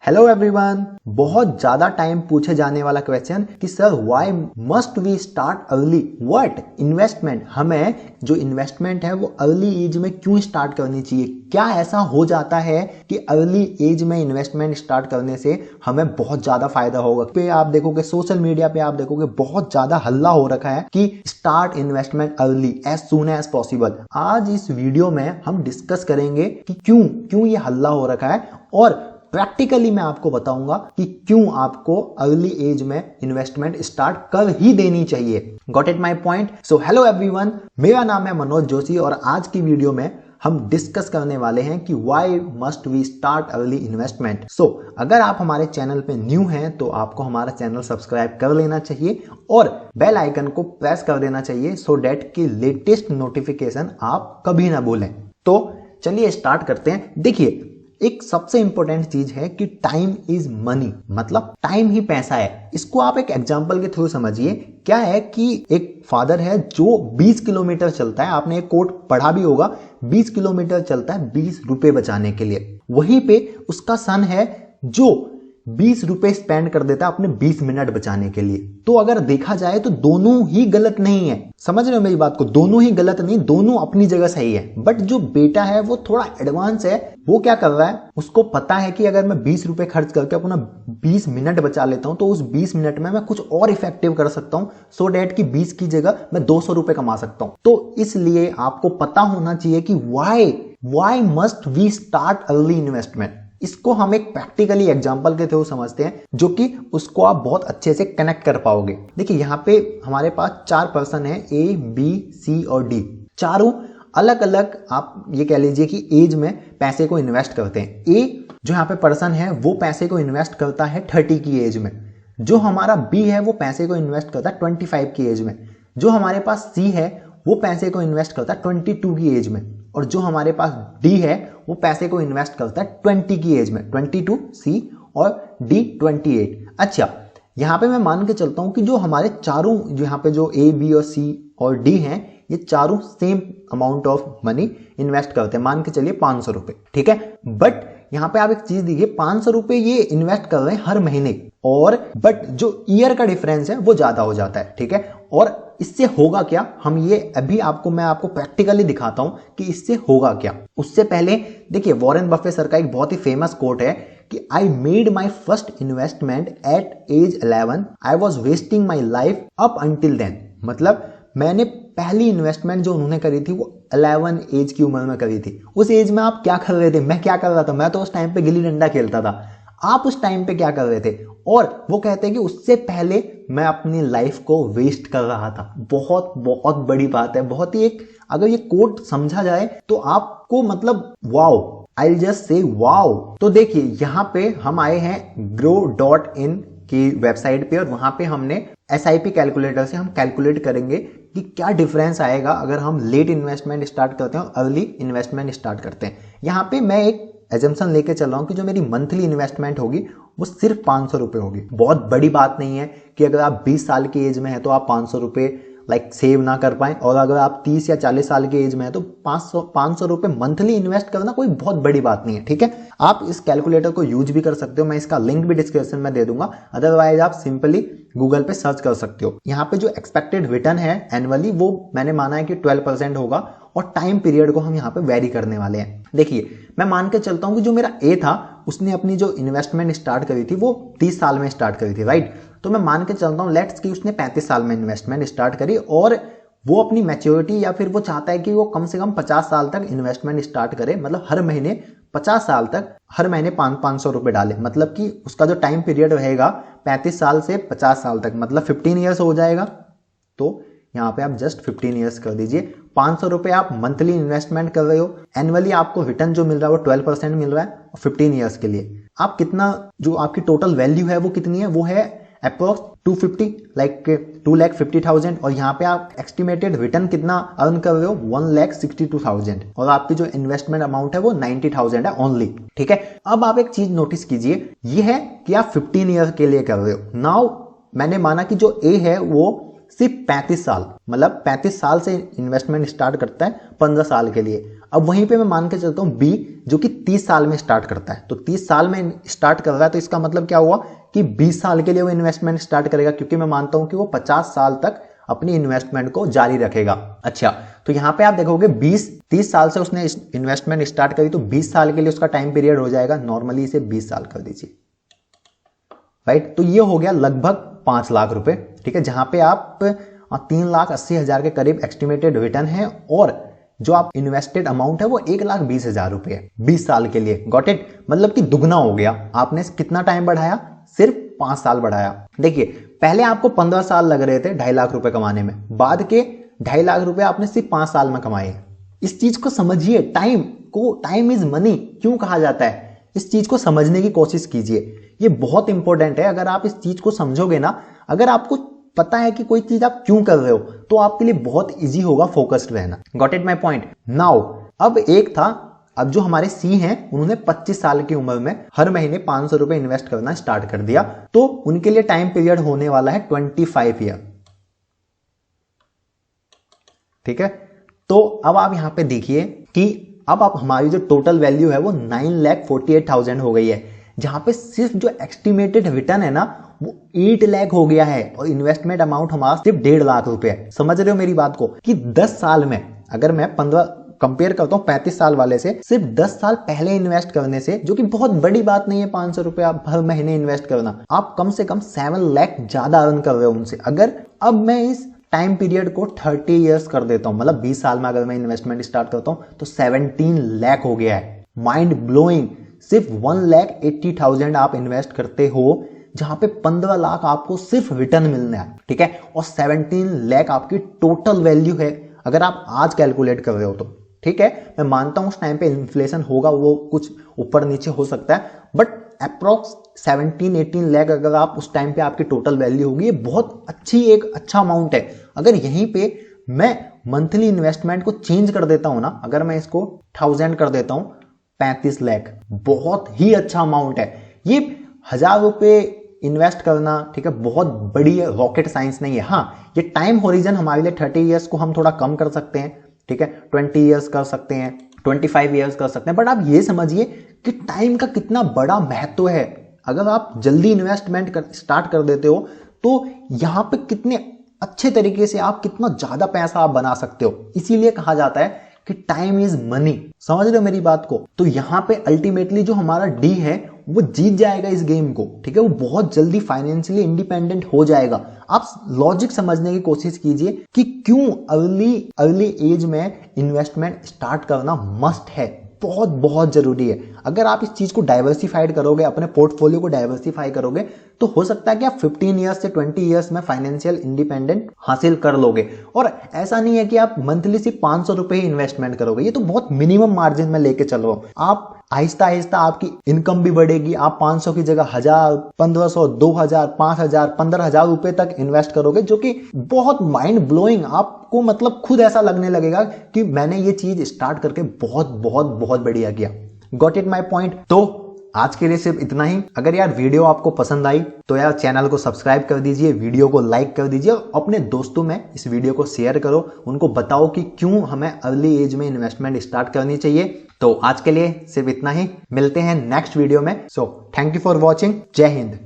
Hello everyone. बहुत ज्यादा time पूछे जाने वाला क्वेश्चन कि sir why must we start early what investment, हमें जो इन्वेस्टमेंट है वो अर्ली एज में क्यों स्टार्ट करनी चाहिए। क्या ऐसा हो जाता है कि अर्ली एज में इन्वेस्टमेंट स्टार्ट करने से हमें बहुत ज्यादा फायदा होगा। पे आप देखोगे, सोशल मीडिया पे आप देखोगे बहुत ज्यादा हल्ला हो रखा है कि start investment early as soon as possible. आज इस वीडियो में हम डिस्कस करेंगे कि क्यों ये हल्ला हो रखा है और प्रैक्टिकली मैं आपको बताऊंगा कि क्यों आपको अर्ली एज में इन्वेस्टमेंट स्टार्ट कर ही देनी चाहिए। Got it my point. So hello everyone, मेरा नाम है मनोज जोशी और आज की वीडियो में हम डिस्कस करने वाले हैं कि why must we start early investment. So अगर आप हमारे चैनल पे न्यू हैं तो आपको हमारा चैनल सब्सक्राइब कर लेना चाहिए और बेल आइकन को प्रेस कर देना चाहिए सो दैट कि लेटेस्ट नोटिफिकेशन आप कभी ना भूलें। तो चलिए स्टार्ट करते हैं। देखिए, एक सबसे इंपॉर्टेंट चीज है कि टाइम इज मनी, मतलब टाइम ही पैसा है। इसको आप एक एग्जांपल के थ्रू समझिए। क्या है कि एक फादर है जो 20 किलोमीटर चलता है, आपने एक कोट पढ़ा भी होगा, 20 किलोमीटर चलता है 20 रुपए बचाने के लिए। वहीं पे उसका सन है जो 20 रुपए स्पेंड कर देता है अपने 20 मिनट बचाने के लिए। तो अगर देखा जाए तो दोनों ही गलत नहीं है। समझ रहे हो मेरी बात को? दोनों ही गलत नहीं, दोनों अपनी जगह सही है। बट जो बेटा है वो थोड़ा एडवांस है। वो क्या कर रहा है, उसको पता है कि अगर मैं 20 रुपए खर्च करके अपना 20 मिनट बचा लेता हूं तो उस 20 मिनट में मैं कुछ और इफेक्टिव कर सकता हूं सो डैट की 20 की जगह मैं 200 रुपए कमा सकता हूं। तो इसलिए आपको पता होना चाहिए कि why must we start early investment. इसको हम एक प्रैक्टिकली एग्जांपल के थ्रू समझते हैं जो कि उसको आप बहुत अच्छे से कनेक्ट कर पाओगे। देखिए, यहाँ पे हमारे पास 4 पर्सन है, ए बी सी और डी। चारों अलग अलग आप ये कह लीजिए कि एज में पैसे को इन्वेस्ट करते हैं। ए जो यहाँ पे पर्सन है वो पैसे को इन्वेस्ट करता है 30 की एज में। जो हमारा बी है वो पैसे को इन्वेस्ट करता है 25 की एज में। जो हमारे पास सी है वो पैसे को इन्वेस्ट करता है 22 की एज में। और जो हमारे पास डी है वो पैसे को इन्वेस्ट करता है 20 की एज में, 22 सी और डी 28। अच्छा, यहाँ पे मैं मान के चलता हूं कि जो हमारे चारों, जो यहाँ पे जो ए बी और सी और डी हैं, ये चारों same amount of money invest करते हैं। मान के चलिए 500 रुपए, ठीक है। बट यहाँ पे आप एक चीज देखिए, 500 रुपए ये इन्वेस्ट कर रहे हैं हर महीने, और बट जो ईयर का डिफरेंस है वो ज्यादा हो जाता है, ठीक है। और इससे होगा क्या, हम ये अभी मैं आपको प्रैक्टिकली दिखाता हूं कि इससे होगा क्या। उससे पहले देखिए, वॉरेन बफे सर का एक बहुत ही फेमस कोट है कि I made my first investment at age 11, I was wasting my life up until then. मतलब मैंने पहली इन्वेस्टमेंट जो उन्होंने करी थी वो 11 एज की उम्र में करी थी। उस एज में आप क्या कर रहे थे? मैं क्या कर रहा था? मैं तो उस टाइम पे गिल्ली डंडा खेलता था। आप उस टाइम पे क्या कर रहे थे? और वो कहते हैं कि उससे पहले मैं अपनी लाइफ को वेस्ट कर रहा था। बहुत बहुत बड़ी बात है, बहुत ही एक, अगर ये कोट समझा जाए तो आपको मतलब wow, I will just say wow. तो देखिए, यहाँ पे हम आए हैं grow.in की वेबसाइट पे और वहां पे हमने SIP कैलकुलेटर से हम कैलकुलेट करेंगे कि क्या डिफरेंस आएगा अगर हम लेट इन्वेस्टमेंट स्टार्ट करते हैं और अर्ली इन्वेस्टमेंट स्टार्ट करते हैं। यहाँ पे मैं एक एजम्पशन लेके चल रहा हूं कि जो मेरी मंथली इन्वेस्टमेंट होगी वो सिर्फ 500 रुपए होगी। बहुत बड़ी बात नहीं है कि अगर आप 20 साल की एज में है तो आप 500 रुपए सेव ना कर पाए, और अगर आप 30 या 40 साल की एज में है तो 500 रुपए मंथली इन्वेस्ट करना कोई बहुत बड़ी बात नहीं है, ठीक है। आप इस कैलकुलेटर को यूज भी कर सकते हो, मैं इसका लिंक भी डिस्क्रिप्शन में दे दूंगा। अदरवाइज आप सिंपली गूगल पे सर्च कर सकते हो। यहाँ पे जो एक्सपेक्टेड रिटर्न है एनुअली वो मैंने माना है कि 12% होगा, और टाइम पीरियड को हम यहाँ पे वेरी करने वाले हैं। देखिए, मैं मान के चलता हूं कि जो मेरा ए था उसने अपनी जो इन्वेस्टमेंट स्टार्ट करी थी वो 30 साल में स्टार्ट करी थी, राइट। तो मैं मान के चलता हूं लेट्स कि उसने 35 साल में इन्वेस्टमेंट स्टार्ट करी और वो अपनी मैच्योरिटी, या फिर वो चाहता है कि वो कम से कम 50 साल तक इन्वेस्टमेंट स्टार्ट करे, मतलब हर महीने 50 साल तक हर महीने 500 रुपए डाले। मतलब कि उसका जो टाइम पीरियड रहेगा 35 साल से 50 साल तक, मतलब 15 ईयर्स हो जाएगा। तो यहाँ पे आप जस्ट 15 ईयर्स कर दीजिए। 500 रुपए आप मंथली इन्वेस्टमेंट कर रहे हो, एनुअली आपको रिटर्न जो मिल रहा है वो 12% मिल रहा है 15 ईयर्स के लिए। आप कितना, जो आपकी टोटल वैल्यू है वो कितनी है? वो है अप्रोक्स 250, लाइक 2,50,000। और यहाँ पे आप एस्टिमेटेड रिटर्न कितना अर्न कर रहे हो? 1,62,000। और आपकी जो इन्वेस्टमेंट अमाउंट है वो 90,000 है ओनली, ठीक है। अब आप एक चीज नोटिस कीजिए, ये है कि आप 15 ईयर के लिए कर रहे हो। नाउ मैंने माना कि जो ए है वो सिर्फ 35 साल, मतलब 35 साल से इन्वेस्टमेंट स्टार्ट करता है 15 साल के लिए। अब वहीं पे मैं मान के चलता हूँ बी जो कि 30 साल में स्टार्ट करता है, तो 30 साल में स्टार्ट कर रहा है, तो इसका मतलब क्या हुआ कि 20 साल के लिए वो इन्वेस्टमेंट स्टार्ट करेगा, क्योंकि मैं मानता हूं कि वो 50 साल तक अपनी इन्वेस्टमेंट को जारी रखेगा। अच्छा, तो यहां पे आप देखोगे 30 साल से उसने इन्वेस्टमेंट स्टार्ट करी, तो 20 साल के लिए उसका टाइम पीरियड हो जाएगा, नॉर्मली इसे 20 साल कर दीजिए, राइट। तो ये हो गया लगभग 5 लाख रुपए, ठीक है, जहां पे आप 3,80,000 के करीब एस्टिमेटेड रिटर्न है, और जो आप इन्वेस्टेड अमाउंट है वो 1,20,000 रुपए है 20 साल के लिए। गॉट इट, मतलब कि दुगना हो गया। आपने कितना टाइम बढ़ाया, सिर्फ 5 साल बढ़ाया। देखिए, पहले आपको 15 साल लग रहे थे 2.5 लाख रुपए कमाने में, बाद के 2.5 लाख रुपए आपने सिर्फ 5 साल में कमाए। इस चीज को समझिए, टाइम इज मनी क्यों कहा जाता है, इस चीज को समझने की कोशिश कीजिए, ये बहुत इंपॉर्टेंट है। अगर आप इस चीज को समझोगे ना, अगर आपको पता है कि कोई चीज आप क्यों कर रहे हो, तो आपके लिए बहुत इजी होगा फोकस्ड रहना। Got it my point now. अब एक था, अब जो हमारे सी हैं उन्होंने 25 साल की उम्र में हर महीने 500 रुपए इन्वेस्ट करना स्टार्ट कर दिया, तो उनके लिए टाइम पीरियड होने वाला है 25 ईयर, ठीक है। तो अब आप यहां पे देखिए कि अब आप हमारी जो टोटल वैल्यू है वो 9,48,000 हो गई है, जहां पे सिर्फ जो एस्टिमेटेड रिटर्न है ना वो 8 लाख हो गया है, और इन्वेस्टमेंट अमाउंट हमारा सिर्फ 1.5 लाख रुपए है। समझ रहे हो मेरी बात को, कि 10 साल में, अगर मैं 15 कंपेयर करता हूं 35 साल वाले से, सिर्फ 10 साल पहले इन्वेस्ट करने से, जो कि बहुत बड़ी बात नहीं है 500 रुपए आप हर महीने इन्वेस्ट करना, आप कम से कम 7 लाख ज्यादा अर्न कर रहे हो उनसे। अगर अब मैं इस टाइम पीरियड को 30 इयर्स कर देता हूं, मतलब 20 साल में अगर मैं इन्वेस्टमेंट स्टार्ट करता हूं, तो 17 लाख हो गया है। Mind blowing. सिर्फ 1,80,000 आप इन्वेस्ट करते हो, जहां पे 15 लाख आपको सिर्फ रिटर्न मिलना है, ठीक है, और 17 लाख आपकी टोटल वैल्यू है, अगर आप आज कैलकुलेट कर रहे हो तो, ठीक है। मैं मानता हूं उस टाइम पे इन्फ्लेशन होगा, वो कुछ ऊपर नीचे हो सकता है, बट अप्रोक्स 17-18 लाख अगर आप उस टाइम पे आपकी टोटल वैल्यू होगी, ये बहुत अच्छी एक अच्छा अमाउंट है। अगर यहीं पे मैं मंथली इन्वेस्टमेंट को चेंज कर देता हूं ना, अगर मैं इसको 1000 कर देता हूं, 35 लाख, बहुत ही अच्छा अमाउंट है। ये 1000 रुपए इन्वेस्ट करना, ठीक है, बहुत बड़ी रॉकेट साइंस नहीं है। हाँ, ये टाइम होरिजन हमारे लिए 30 इयर्स को हम थोड़ा कम कर सकते हैं, ठीक है, 20 इयर्स कर सकते हैं, 25 इयर्स कर सकते हैं, बट आप ये समझिए कि टाइम का कितना बड़ा महत्व है। अगर आप जल्दी इन्वेस्टमेंट स्टार्ट कर देते हो, तो यहां पे कितने अच्छे तरीके से आप कितना ज्यादा पैसा आप बना सकते हो। इसीलिए कहा जाता है कि टाइम इज मनी। समझ रहे हो मेरी बात को? तो यहां पे अल्टीमेटली जो हमारा डी है वो जीत जाएगा इस गेम को, ठीक है, वो बहुत जल्दी फाइनेंशियली इंडिपेंडेंट हो जाएगा। आप लॉजिक समझने की कोशिश कीजिए कि क्यों अर्ली एज में इन्वेस्टमेंट स्टार्ट करना मस्ट है, बहुत बहुत जरूरी है। अगर आप इस चीज को डाइवर्सिफाइड करोगे, अपने पोर्टफोलियो को डाइवर्सिफाई करोगे, तो हो सकता है कि आप 15 ईयर्स से 20 ईयर्स में फाइनेंशियल इंडिपेंडेंट हासिल कर लोगे। और ऐसा नहीं है कि आप मंथली सिर्फ 500 रुपए ही इन्वेस्टमेंट करोगे, ये तो बहुत मिनिमम मार्जिन में लेके चल रहा हूं। आप आहिस्ता आहिस्ता आपकी इनकम भी बढ़ेगी, आप 500 की जगह 1000, 1500, 2000, 5000, 15,000 रुपए तक इन्वेस्ट करोगे, जो कि बहुत माइंड ब्लोइंग, आपको मतलब खुद ऐसा लगने लगेगा कि मैंने ये चीज स्टार्ट करके बहुत बहुत बहुत बढ़िया किया। Got it my point? तो आज के लिए सिर्फ इतना ही। अगर यार वीडियो आपको पसंद आई तो यार चैनल को सब्सक्राइब कर दीजिए, वीडियो को लाइक कर दीजिए, और अपने दोस्तों में इस वीडियो को शेयर करो, उनको बताओ कि क्यों हमें अर्ली एज में इन्वेस्टमेंट स्टार्ट करनी चाहिए। तो आज के लिए सिर्फ इतना ही, मिलते हैं नेक्स्ट वीडियो में। So thank you for watching, जय हिंद।